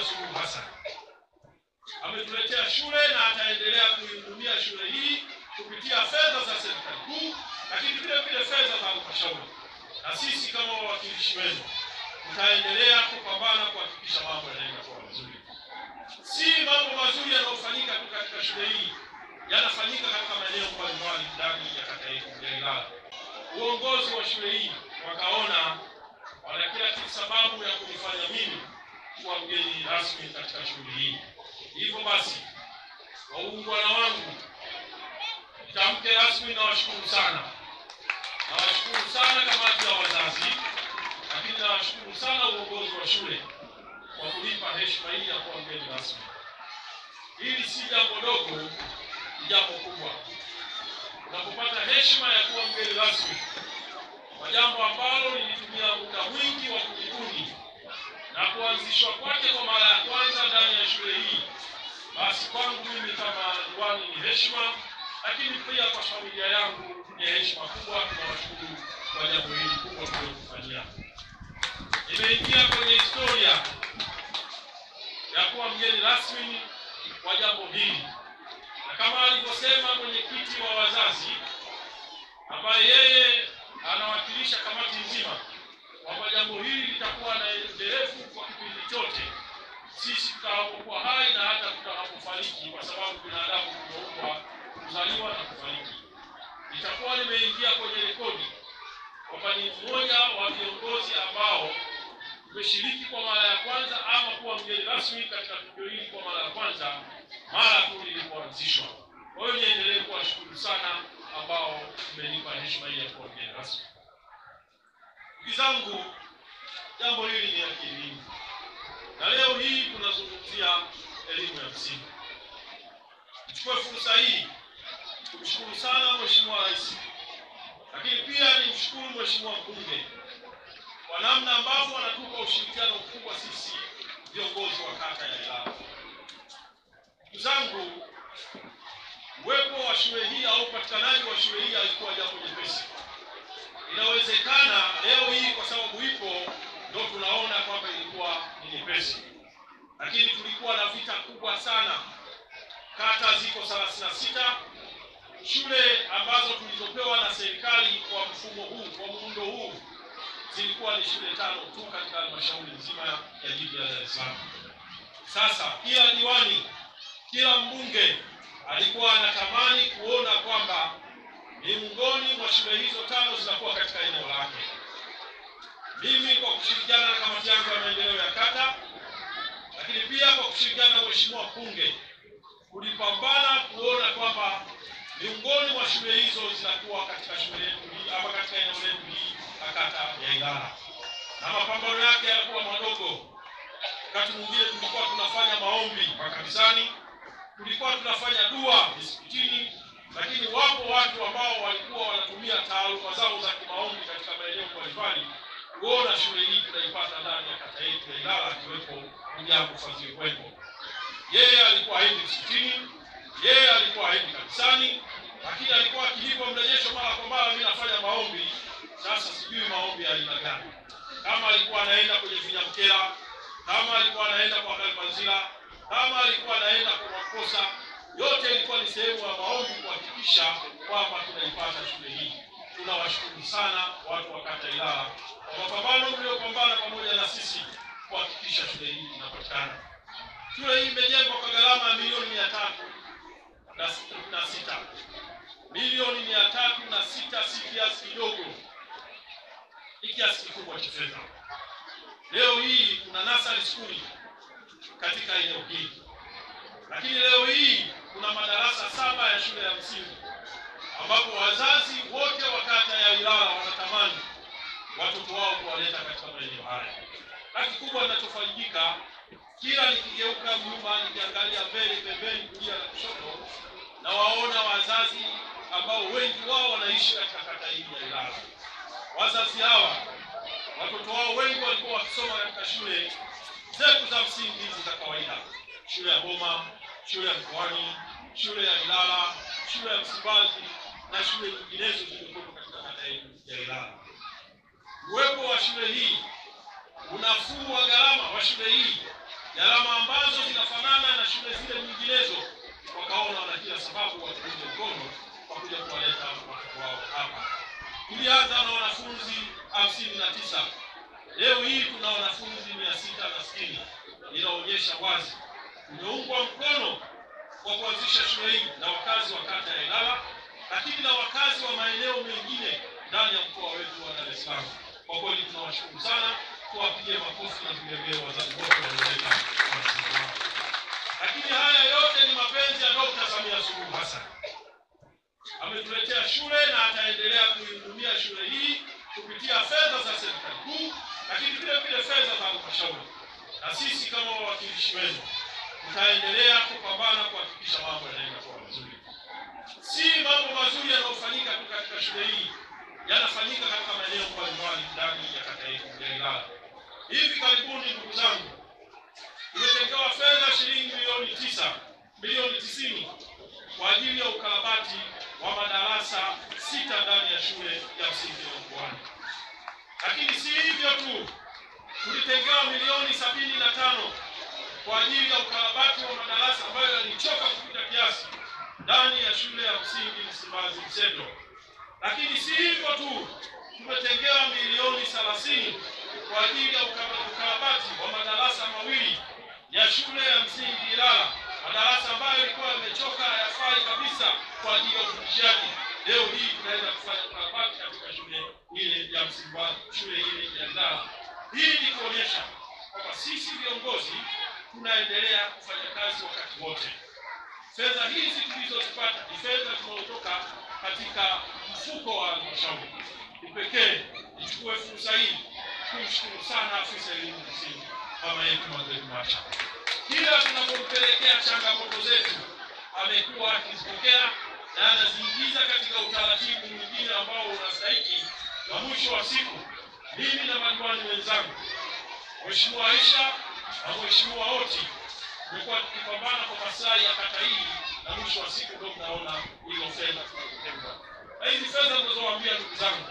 Suluhu Hassan. Ametuletea shule na ataendelea kuihudumia shule hii kupitia fedha za serikali kuu, lakini vile vile fedha za halmashauri. Na sisi kama wawakilishi wenu tutaendelea kupambana kuhakikisha mambo yanaenda kwa mazuri. Si mambo mazuri yanayofanyika tu katika shule hii, yanafanyika katika maeneo mbalimbali ndani ya kata yetu ya Ilala. Uongozi wa shule hii wakaona wana kila sababu ya kunifanya mimi kuwa mgeni rasmi katika shughuli hii. Hivyo basi, waungwana wangu, nitamke rasmi na washukuru sana. Nawashukuru sana kamati ya wazazi, lakini nawashukuru sana uongozi wa shule kwa kunipa heshima hii ya kuwa mgeni rasmi. Hili si jambo dogo, ni jambo kubwa. Unapopata heshima ya kuwa mgeni rasmi kwa jambo ambalo nilitumia muda mwingi wa kujibuni na kuanzishwa kwake kwa mara ya kwanza ndani ya shule hii, basi kwangu mimi kama diwani ni heshima, lakini pia kwa familia yangu ni heshima kubwa. Tunawashukuru kwa jambo hili kubwa tulilofanyia. Nimeingia kwenye historia ya kuwa mgeni rasmi kwa jambo hili, na kama alivyosema mwenyekiti wa wazazi ambaye yeye anawakilisha kamati nzima, kwamba jambo hili litakuwa na endelevu kwa kipindi chote, sisi tutakapokuwa hai na hata tutakapofariki, kwa sababu binadamu tumeumbwa kuzaliwa na kufariki. Itakuwa nimeingia kwenye rekodi kwamba ni mmoja wa viongozi ambao tumeshiriki kwa mara ya kwanza ama kuwa mgeni rasmi katika tukio hili kwa mara ya kwanza mara tu lilipoanzishwa. Kwa hiyo niendelee kuwashukuru sana ambao mmenipa heshima hii ya kuwa mgeni rasmi. Ndugu zangu, jambo hili ni akili, na leo hii tunazungumzia elimu ya msingi. Nichukue fursa hii kumshukuru sana Mheshimiwa Rais, lakini pia nimshukuru Mheshimiwa Mbunge kwa namna ambavyo wanatupa ushirikiano mkubwa sisi viongozi wa kata ya Ilala. Ndugu zangu, uwepo wa shule hii au upatikanaji wa shule hii haikuwa jambo jepesi. Inawezekana leo hii kwa sababu ipo ndio tunaona kwamba ilikuwa ni nyepesi, lakini tulikuwa na vita kubwa sana. Kata ziko 36, shule ambazo tulizopewa na serikali kwa mfumo huu, kwa muundo huu, zilikuwa ni shule 5 tu katika halmashauri nzima ya jiji la Dar es Salaam. Sasa kila diwani, kila mbunge alikuwa anatamani kuona kwamba miongoni mwa shule hizo 5 zinakuwa katika eneo lake. Mimi kwa kushirikiana na kamati yangu ya maendeleo ya kata, lakini pia kwa kushirikiana na Mheshimiwa Mbunge, kulipambana kuona kwamba miongoni mwa shule hizo zinakuwa katika shule yetu hii ama katika eneo letu hii la kata ya Ilala. Na mapambano yake yalikuwa madogo. Wakati mwingine tulikuwa tunafanya maombi makanisani, tulikuwa tunafanya dua misikitini, lakini wapo watu ambao walikuwa wanatumia taaluma zao za kimaombi katika maeneo mbalimbali kuona shule hii tunaipata ndani ya kata yetu ya Ilala, akiwepo Mjambo Fadhili Kwembo. Yeye alikuwa haendi msikitini, yeye alikuwa haendi kanisani, lakini alikuwa akilipa mrejesho mara kwa mara, mimi nafanya maombi. Sasa sijui maombi ya aina gani. Kama alikuwa anaenda kwenye Vinyamkela, kama alikuwa anaenda kwa Kalmanzila, kama alikuwa anaenda kwa Makosa, yote ilikuwa ni sehemu ya maombi kuhakikisha kwamba tunaipata shule hii. Tunawashukuru sana watu wa kata Ilala kwa mapambano mliopambana pamoja na sisi kuhakikisha shule hii inapatikana. Shule hii imejengwa kwa gharama ya milioni 306. Milioni 306 si kiasi kidogo, ni kiasi kikubwa cha fedha. Leo hii kuna nursery school katika eneo hili, lakini leo hii kuna madarasa 7 ya shule ya msingi, ambapo wazazi wote wa kata ya Ilala wanatamani watoto wao kuwaleta katika maeneo haya. Na kikubwa ninachofanyika, kila nikigeuka nyuma, nikiangalia mbele, pembeni, kulia na kushoto, na waona wazazi ambao wengi wao wanaishi katika kata hii ya Ilala. Wazazi hawa watoto wao wengi walikuwa wakisoma katika shule zetu za msingi hizi za kawaida, shule ya Boma, shule ya Mkoani, shule ya Ilala, shule ya Msimbazi na shule nyinginezo zilizokuwa katika kata yetu ya Ilala. Uwepo wa shule hii, unafuu wa gharama wa shule hii gharama ambazo zinafanana na shule zile nyinginezo, wakaona wana kila sababu watunge mkono kwa kuja kuwaleta watoto wao hapa. Tulianza na wanafunzi 59. Leo hii tuna wanafunzi 660. Inaonyesha wazi umeungwa mkono kwa kuanzisha shule hii na wakazi wa kata ya Ilala, lakini na wakazi wa maeneo mengine ndani ya mkoa wetu wa Dar es Salaam. Kwa kweli tunawashukuru sana, tuwapigie makofi na vilevile wazazi wote walioleta wanafunzi wao. Lakini haya yote ni mapenzi ya Dr. Samia Suluhu Hassan. Ametuletea shule na ataendelea kuihudumia shule hii kupitia fedha za serikali kuu, lakini vile vile fedha za halmashauri. Na sisi kama wawakilishi wenu tutaendelea kupambana kuhakikisha mambo yanaenda kwa vizuri. Si mambo mazuri yanayofanyika tu katika shule hii, yanafanyika katika maeneo mbalimbali ndani ya kata yetu ya Ilala. Hivi karibuni, ndugu zangu, tumetengewa fedha shilingi milioni 90 kwa ajili ya ukarabati wa madarasa 6 ndani ya shule ya msingi ya Mkoani. Lakini si hivyo tu, tulitengewa milioni 75 kwa ajili ya ukarabati wa madarasa ambayo yalichoka kupita kiasi ndani ya shule ya msingi Msimbazi Mseto. Lakini si hivyo tu, tumetengewa milioni 30 kwa ajili ya ukarabati wa madarasa mawili ya shule ya msingi Ilala, madarasa ambayo yalikuwa yamechoka, hayafai kabisa kwa ajili ya ufundishaji. Leo hii tunaenda kufanya ukarabati katika shule ile ya Msimbazi, shule ile ya Ilala. Hii ni kuonyesha kwamba sisi viongozi tunaendelea kufanya kazi wakati wote. Fedha hizi tulizozipata ni fedha zinazotoka katika mfuko wa halmashauri. Kipekee nichukue fursa hii kumshukuru sana afisa elimu msingi mama yetu Margaret Macha. Kila tunapompelekea changamoto zetu amekuwa akizipokea na anaziingiza katika utaratibu mwingine ambao unastahili. Na mwisho wa siku, mimi na madiwani wenzangu, Mheshimiwa Aisha na Mheshimiwa Oti, tumekuwa tukipambana kwa maslahi ya kata hii, na mwisho wa siku ndio tunaona hiyo fedha tunazotenga. Na hizi fedha ninazowaambia ndugu zangu,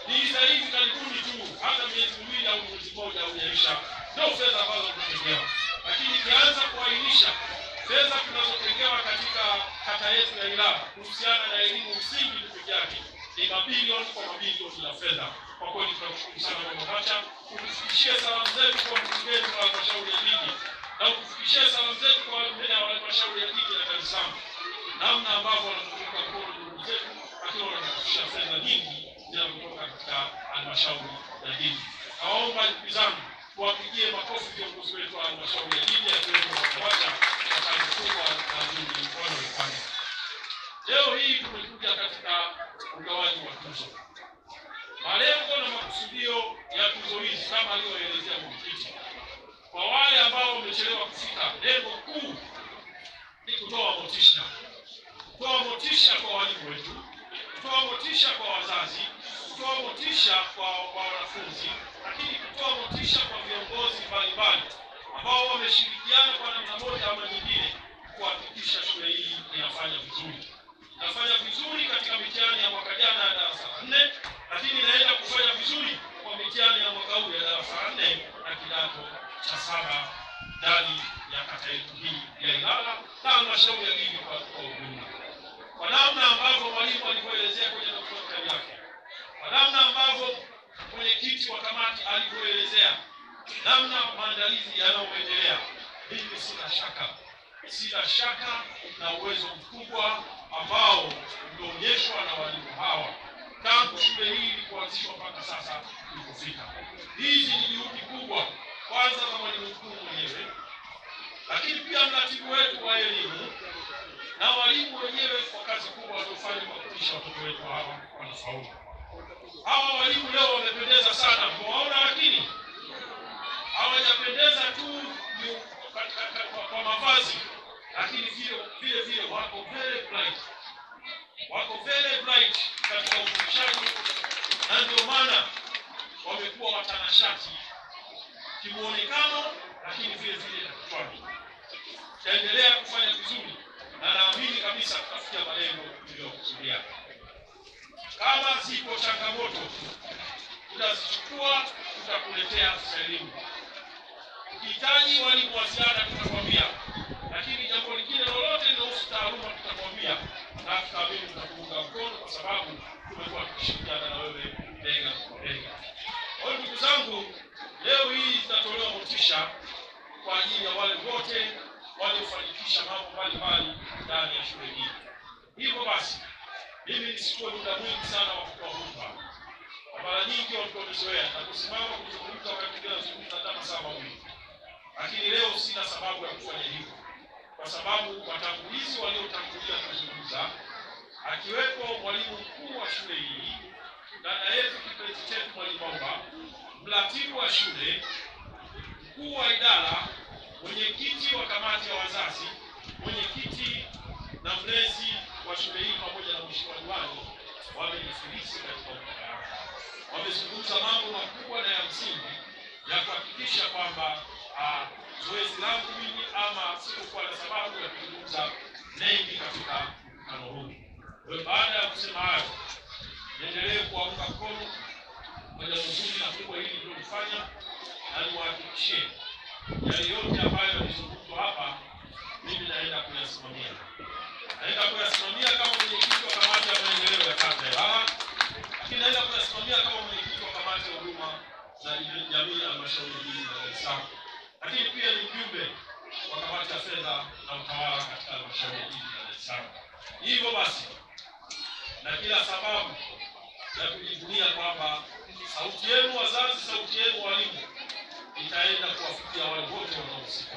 ni hivi karibuni tu, hata miezi miwili au mwezi mmoja haujaisha, ndio fedha ambazo tunatengewa. Lakini kianza kuainisha fedha tunazotengewa katika kata yetu ya Ilala kuhusiana na elimu msingi pekee yake ni mabilioni kwa mabilioni ya fedha. Kwa kweli tunashukuru sana Mama Macha, kutufikishia salamu zetu kwa mkurugenzi wa halmashauri ya jiji na kutufikishia salamu zetu kwa meya wa halmashauri ya jiji la Dar es Salaam, namna ambavyo wanatuunga mkono ndugu zetu, lakini wanatufikishia fedha nyingi zinazotoka katika halmashauri ya jiji. Naomba ndugu zangu tuwapigie makofi viongozi wetu wa halmashauri ya jiji akiwemo Mama Macha kwa kazi kubwa na nzuri wanayofanya. Leo hii tumekuja katika ugawaji wa tuzo. Malengo na makusudio ya tuzo hizi kama alivyoelezea mwenyekiti, kwa wale ambao wamechelewa kufika, lengo kuu ni kutoa motisha. Kutoa motisha kwa walimu wetu, kutoa motisha kwa wazazi, kutoa motisha kwa wanafunzi, lakini kutoa motisha kwa viongozi mbalimbali ambao wameshirikiana kwa namna moja ama nyingine kuhakikisha shule hii inafanya vizuri. Inafanya vizuri katika mitihani ya mwaka jana ya darasa la 4, lakini inaenda kufanya vizuri kwa mitihani ya mwaka huu ya darasa la 4 na kidato cha 7 ndani ya kata yetu hii ya Ilala na halmashauri ya jiji kwa ujumla. Kwa namna ambavyo mwalimu alivyoelezea kwenye daftari yake, kwa namna ambavyo mwenyekiti wa kamati alivyoelezea, namna maandalizi yanayoendelea, mimi sina shaka na uwezo mkubwa ambao umeonyeshwa na walimu hawa tangu shule hii ilipoanzishwa mpaka sasa ilipofika. Hizi ni juhudi kubwa, kwanza za mwalimu mkuu mwenyewe, lakini pia mratibu wetu wa elimu na walimu wenyewe kwa kazi kubwa waliofanya kuhakikisha watoto wetu hawa wanafaulu. Hawa walimu leo wamependeza sana, mwaona, lakini hawajapendeza tu kwa mavazi, lakini vile wako very bright katika ufundishaji, na ndio maana wamekuwa watanashati kimuonekano, lakini vile na kichwani. Taendelea kufanya vizuri na naamini kabisa tutafikia malengo tuliyokusudia. Kama zipo changamoto tutazichukua, tutakuletea elimu. Ukihitaji walimu wa ziada tutakwambia, lakini jambo lingine lolote linalohusu taaluma tutakwambia, na tutaamini tutakuunga mkono kwa sababu tumekuwa tukishirikiana na wewe bega kwa bega. Kwa hiyo ndugu zangu, leo hii tutatolewa motisha kwa ajili ya wale wote waliofanikisha mambo mbalimbali ndani ya shule hii. Hivyo basi, mimi nisikuwe muda mwingi sana wa kutoa hotuba. Mara nyingi watu wamezoea na kusimama kuzungumza wakati mwingine nazungumza hata masaa mawili. Lakini leo sina sababu ya kufanya hivyo, kwa sababu watangulizi waliotangulia kuzungumza, akiwepo mwalimu mkuu wa shule hii, dada yetu kipenzi chetu Mwalimu Maua, mratibu wa shule, mkuu wa idara, mwenyekiti wa kamati ya wazazi, mwenyekiti na mlezi wa shule hii pamoja na mheshimiwa diwani wamenifilisi katika hotuba yao. Wamezungumza mambo makubwa na ya msingi ya kuhakikisha kwamba zoezi langu mimi ama sikuwa na sababu ya kuzungumza mengi katika mkutano huu. Baada ya kusema hayo, niendelee kuwaunga mkono kwenye uzuri na kubwa hili tulilofanya, na niwahakikishie yale yote ambayo yalizungumzwa hapa mimi naenda kuyasimamia. Naenda kuyasimamia kama mwenyekiti wa kamati ya maendeleo ya kata ya Ilala, lakini naenda kuyasimamia kama mwenyekiti wa kamati ya huduma za jamii ya halmashauri hii ya Dar es Salaam. Lakini pia ni mjumbe wa kamati ya fedha na utawala katika halmashauri hii ya Dar es Salaam. Hivyo basi, na kila sababu ya kujivunia kwamba sauti yenu wazazi, sauti yenu walimu itaenda kuwafikia wale wote wanaohusika.